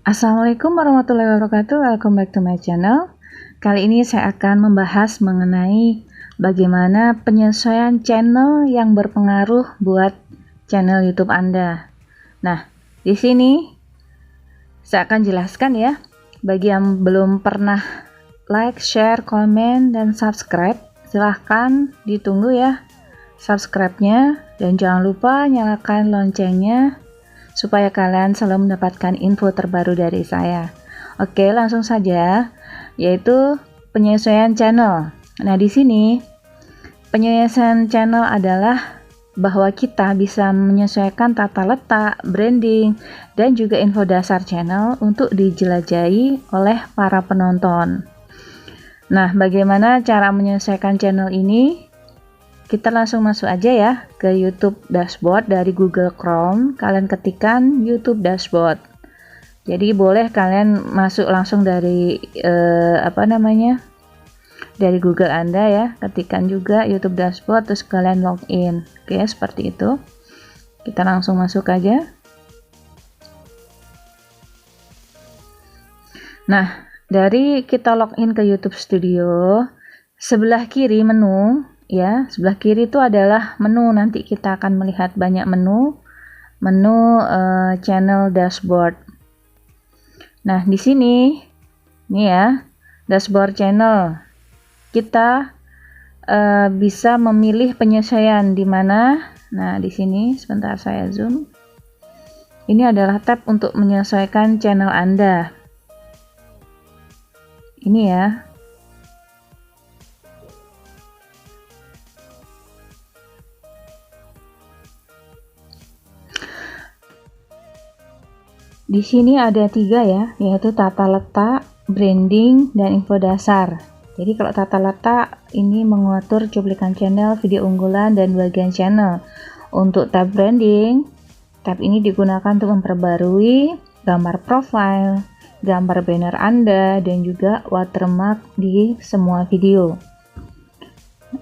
Assalamualaikum warahmatullahi wabarakatuh. Welcome back to my channel. Kali ini saya akan membahas mengenai bagaimana penyesuaian channel yang berpengaruh buat channel YouTube Anda. Nah, di sini saya akan jelaskan ya, bagi yang belum pernah like, share, komen, dan subscribe, silahkan ditunggu ya subscribe-nya, dan jangan lupa nyalakan loncengnya supaya kalian selalu mendapatkan info terbaru dari saya. Oke, langsung saja, yaitu penyesuaian channel. Nah, di sini penyesuaian channel adalah bahwa kita bisa menyesuaikan tata letak, branding, dan juga info dasar channel untuk dijelajahi oleh para penonton. Nah, bagaimana cara menyesuaikan channel ini? Kita langsung masuk aja ya ke YouTube Dashboard dari Google Chrome. Kalian ketikkan YouTube Dashboard. Jadi boleh kalian masuk langsung dari dari Google Anda ya. Ketikkan juga YouTube Dashboard terus kalian login. Oke, seperti itu. Kita langsung masuk aja. Nah, dari kita login ke YouTube Studio, sebelah kiri menu ya, sebelah kiri itu adalah menu. Nanti kita akan melihat banyak menu channel dashboard. Nah, di sini nih ya, dashboard channel. Kita bisa memilih penyesuaian di mana. Nah, di sini sebentar saya zoom. Ini adalah tab untuk menyesuaikan channel Anda. Ini ya. Di sini ada 3 ya, yaitu tata letak, branding, dan info dasar. Jadi kalau tata letak ini mengatur cuplikan channel, video unggulan, dan bagian channel. Untuk tab branding, tab ini digunakan untuk memperbarui gambar profile, gambar banner Anda, dan juga watermark di semua video.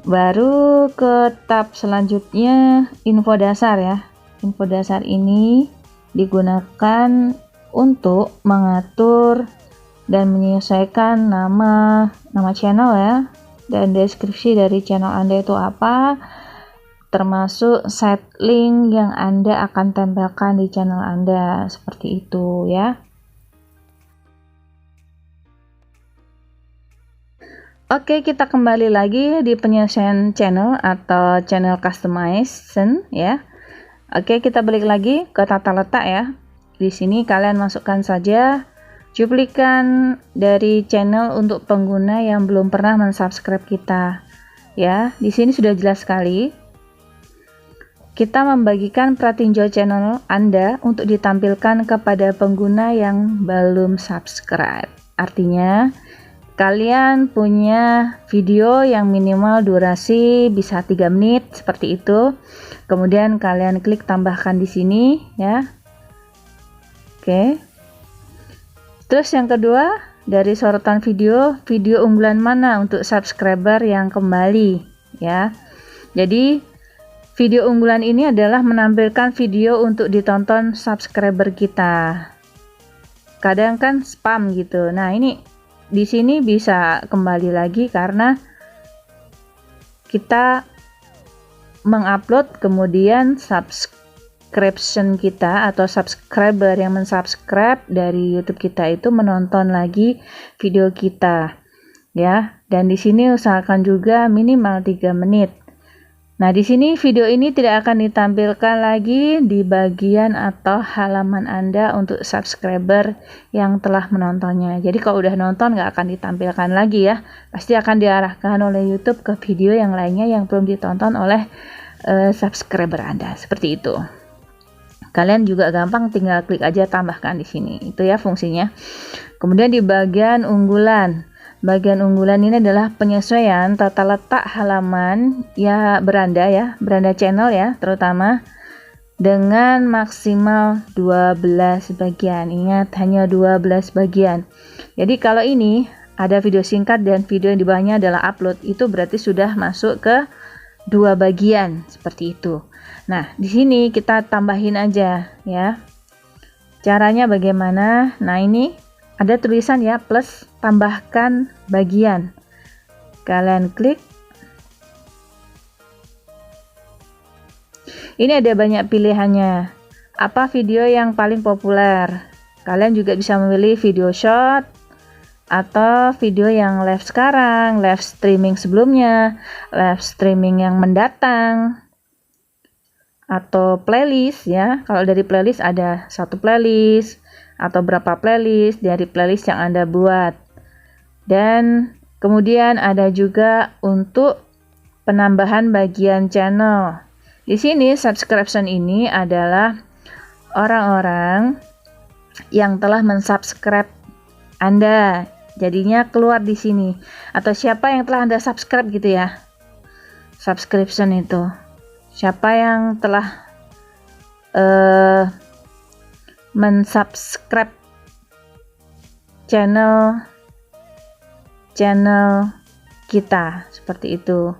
Baru ke tab selanjutnya, info dasar ya. Info dasar ini digunakan untuk mengatur dan menyesuaikan nama channel ya, dan deskripsi dari channel Anda itu apa, termasuk site link yang Anda akan tempelkan di channel Anda, seperti itu ya. Oke, kita kembali lagi di penyesuaian channel atau channel customization ya. Oke, kita balik lagi ke tata letak ya. Di sini kalian masukkan saja cuplikan dari channel untuk pengguna yang belum pernah mensubscribe kita. Ya, di sini sudah jelas sekali. Kita membagikan pratinjau channel Anda untuk ditampilkan kepada pengguna yang belum subscribe. Artinya, kalian punya video yang minimal durasi bisa 3 menit seperti itu. Kemudian kalian klik tambahkan di sini ya. Oke. Terus yang kedua, dari sorotan video unggulan mana untuk subscriber yang kembali ya. Jadi video unggulan ini adalah menampilkan video untuk ditonton subscriber kita. Kadang kan spam gitu. Nah, ini di sini bisa kembali lagi karena kita mengupload, kemudian subscription kita atau subscriber yang mensubscribe dari YouTube kita itu menonton lagi video kita ya. Dan di sini usahakan juga minimal 3 menit. Nah, di sini video ini tidak akan ditampilkan lagi di bagian atau halaman Anda untuk subscriber yang telah menontonnya. Jadi kalau udah nonton nggak akan ditampilkan lagi ya. Pasti akan diarahkan oleh YouTube ke video yang lainnya yang belum ditonton oleh subscriber Anda. Seperti itu. Kalian juga gampang tinggal klik aja tambahkan di sini. Itu ya fungsinya. Kemudian di bagian unggulan. Bagian unggulan ini adalah penyesuaian tata letak halaman ya beranda channel ya, terutama dengan maksimal 12 bagian. Ingat, hanya 12 bagian. Jadi kalau ini ada video singkat dan video yang di bawahnya adalah upload, itu berarti sudah masuk ke 2 bagian seperti itu. Nah, di sini kita tambahin aja ya. Caranya bagaimana? Nah, ini ada tulisan ya, plus tambahkan bagian. Kalian klik. Ini ada banyak pilihannya. Apa video yang paling populer? Kalian juga bisa memilih video short atau video yang live sekarang, live streaming sebelumnya, live streaming yang mendatang, atau playlist ya. Kalau dari playlist ada satu playlist atau berapa playlist dari playlist yang Anda buat. Dan kemudian ada juga untuk penambahan bagian channel. Di sini subscription ini adalah orang-orang yang telah mensubscribe Anda. Jadinya keluar di sini. Atau siapa yang telah Anda subscribe gitu ya. Subscription itu. Siapa yang telah mensubscribe channel kita, seperti itu.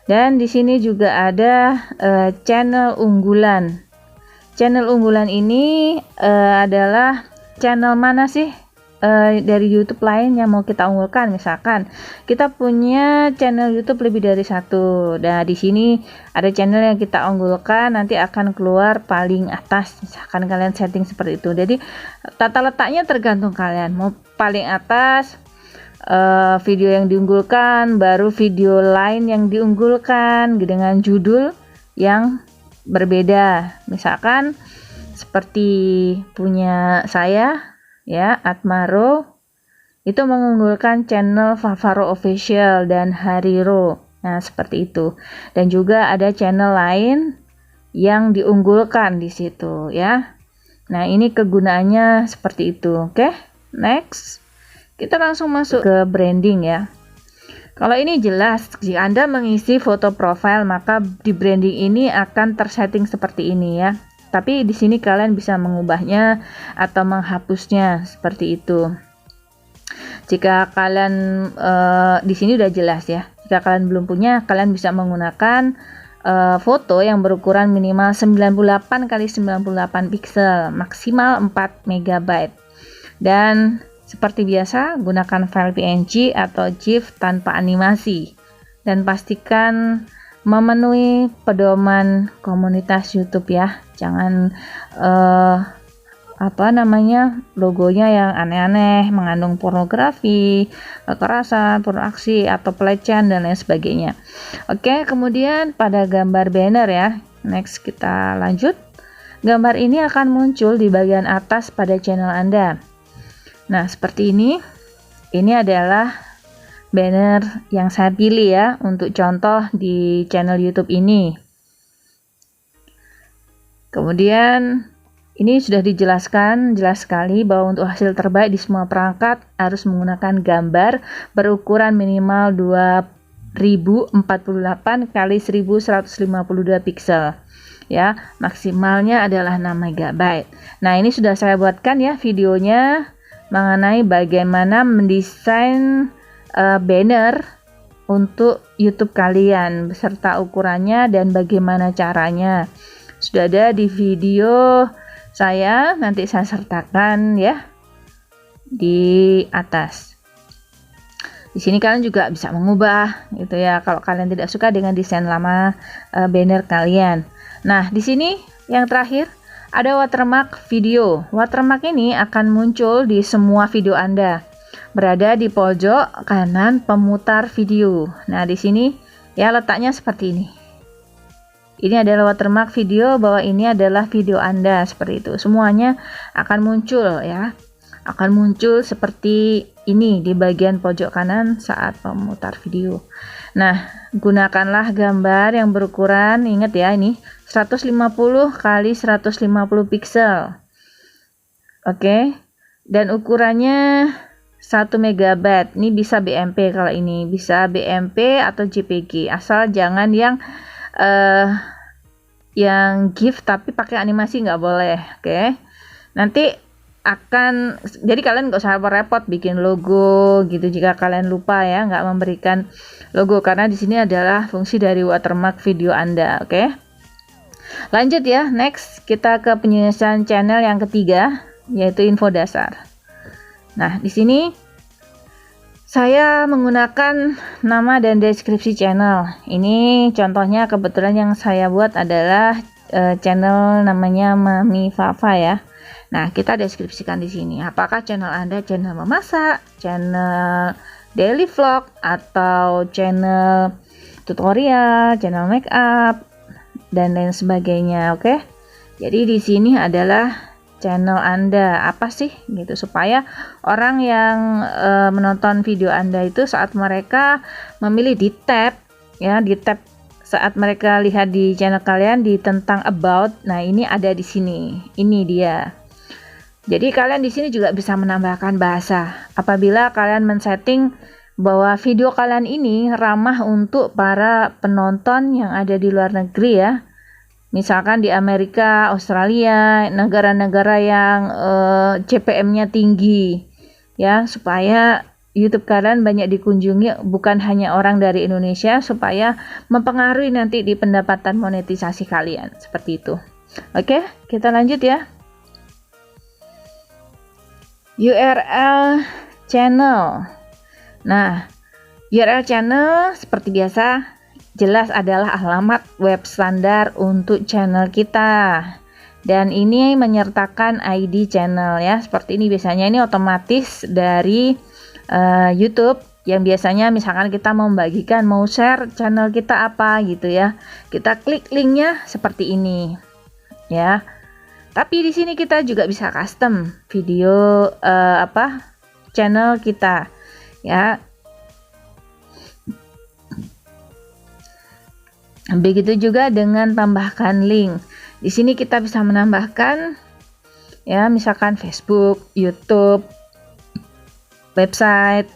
Dan di sini juga ada channel unggulan. Channel unggulan ini adalah channel mana sih dari YouTube lain yang mau kita unggulkan. Misalkan kita punya channel YouTube lebih dari satu. Nah, di sini ada channel yang kita unggulkan, nanti akan keluar paling atas. Misalkan kalian setting seperti itu. Jadi tata letaknya tergantung kalian. Mau paling atas video yang diunggulkan, baru video lain yang diunggulkan dengan judul yang berbeda. Misalkan seperti punya saya ya, Atmaro itu mengunggulkan channel Favaro Official dan Hariro. Nah, seperti itu. Dan juga ada channel lain yang diunggulkan di situ ya. Nah, ini kegunaannya seperti itu. Oke, next. Kita langsung masuk ke branding ya. Kalau ini jelas, jika Anda mengisi foto profile, maka di branding ini akan tersetting seperti ini ya. Tapi di sini kalian bisa mengubahnya atau menghapusnya seperti itu. Jika kalian di sini udah jelas ya. Jika kalian belum punya, kalian bisa menggunakan foto yang berukuran minimal 98 x 98 pixel, maksimal 4 MB. Dan seperti biasa, gunakan file PNG atau GIF tanpa animasi. Dan pastikan memenuhi pedoman komunitas YouTube ya. Jangan logonya yang aneh-aneh, mengandung pornografi, kekerasan, pornoaksi atau pelecehan dan lain sebagainya. Oke, kemudian pada gambar banner ya. Next, kita lanjut. Gambar ini akan muncul di bagian atas pada channel Anda. Nah, seperti ini. Ini adalah banner yang saya pilih ya untuk contoh di channel YouTube ini. Kemudian ini sudah dijelaskan jelas sekali bahwa untuk hasil terbaik di semua perangkat harus menggunakan gambar berukuran minimal 2048 x 1152 pixel. Ya, maksimalnya adalah 6 MB. Nah, ini sudah saya buatkan ya videonya mengenai bagaimana mendesain banner untuk YouTube kalian beserta ukurannya dan bagaimana caranya. Sudah ada di video saya, nanti saya sertakan ya di atas. Di sini kalian juga bisa mengubah gitu ya kalau kalian tidak suka dengan desain lama banner kalian. Nah, di sini yang terakhir ada watermark video. Watermark ini akan muncul di semua video Anda. Berada di pojok kanan pemutar video. Nah, di sini ya letaknya seperti ini. Ini adalah watermark video bahwa ini adalah video Anda, seperti itu. Semuanya akan muncul ya. Akan muncul seperti ini di bagian pojok kanan saat pemutar video. Nah, gunakanlah gambar yang berukuran, ingat ya ini 150 x 150 pixel. Oke. Dan ukurannya 1 MB. Ini bisa BMP kalau ini, bisa BMP atau JPG. Asal jangan yang GIF tapi pakai animasi, nggak boleh. Oke. Nanti jadi kalian nggak usah repot bikin logo gitu jika kalian lupa ya nggak memberikan logo, karena di sini adalah fungsi dari watermark video Anda. Oke. Lanjut ya, next kita ke penyelesaian channel yang ketiga. yaitu info dasar. Nah, di sini saya menggunakan nama dan deskripsi channel. Ini contohnya kebetulan yang saya buat adalah channel namanya Mami Fafa ya. Nah, kita deskripsikan di sini. Apakah channel Anda channel memasak, channel daily vlog, atau channel tutorial, channel make up, dan lain sebagainya. Oke. Jadi di sini adalah channel Anda apa sih gitu, supaya orang yang menonton video Anda itu saat mereka memilih di tab ya, di tab saat mereka lihat di channel kalian di tentang about. Nah, ini ada di sini. Ini dia. Jadi kalian di sini juga bisa menambahkan bahasa. Apabila kalian men-setting bahwa video kalian ini ramah untuk para penonton yang ada di luar negeri ya. Misalkan di Amerika, Australia, negara-negara yang CPM-nya tinggi ya, supaya YouTube kalian banyak dikunjungi bukan hanya orang dari Indonesia, supaya mempengaruhi nanti di pendapatan monetisasi kalian, seperti itu. Oke, kita lanjut ya. URL channel. Nah, URL channel seperti biasa jelas adalah alamat web standar untuk channel kita. Dan ini menyertakan ID channel ya. Seperti ini biasanya, ini otomatis dari YouTube yang biasanya misalkan kita mau membagikan, mau share channel kita apa gitu ya. Kita klik linknya seperti ini ya. Tapi di sini kita juga bisa custom video channel kita ya. Begitu juga dengan tambahkan link. Di sini kita bisa menambahkan ya, misalkan Facebook, YouTube, website,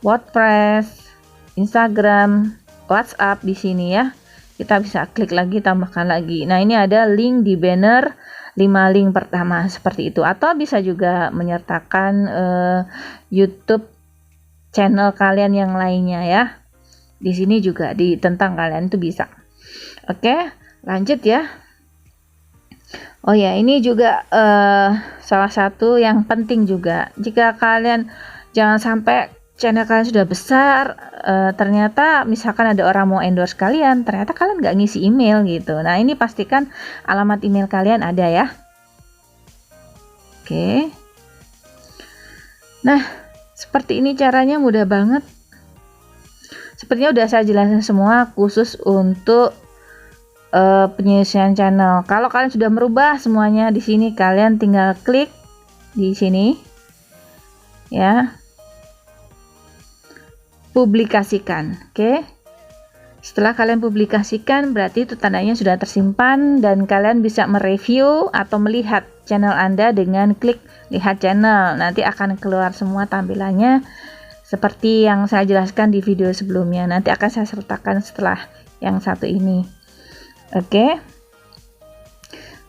WordPress, Instagram, WhatsApp di sini ya. Kita bisa klik lagi, tambahkan lagi. Nah, ini ada link di banner 5 link pertama seperti itu. Atau bisa juga menyertakan YouTube channel kalian yang lainnya ya. Di sini juga di tentang kalian itu bisa. Oke, lanjut ya. Oh ya, ini juga salah satu yang penting juga. Jika kalian jangan sampai channel kalian sudah besar, ternyata misalkan ada orang mau endorse kalian, ternyata kalian nggak ngisi email gitu. Nah, ini pastikan alamat email kalian ada ya. Oke. Nah, seperti ini caranya, mudah banget. Sepertinya udah saya jelasin semua khusus untuk penyesuaian channel. Kalau kalian sudah merubah semuanya di sini, kalian tinggal klik di sini ya. Publikasikan. Oke. Setelah kalian publikasikan, berarti itu tandanya sudah tersimpan dan kalian bisa mereview atau melihat channel Anda dengan klik lihat channel. Nanti akan keluar semua tampilannya seperti yang saya jelaskan di video sebelumnya. Nanti akan saya sertakan setelah yang satu ini. Oke.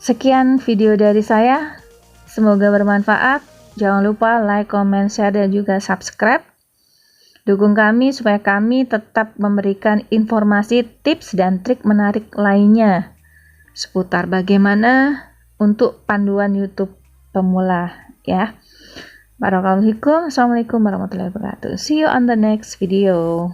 Sekian video dari saya. Semoga bermanfaat. Jangan lupa like, comment, share, dan juga subscribe. Dukung kami supaya kami tetap memberikan informasi, tips, dan trik menarik lainnya seputar bagaimana untuk panduan YouTube pemula ya. Barakallahu fikum. Assalamualaikum warahmatullahi wabarakatuh. See you on the next video.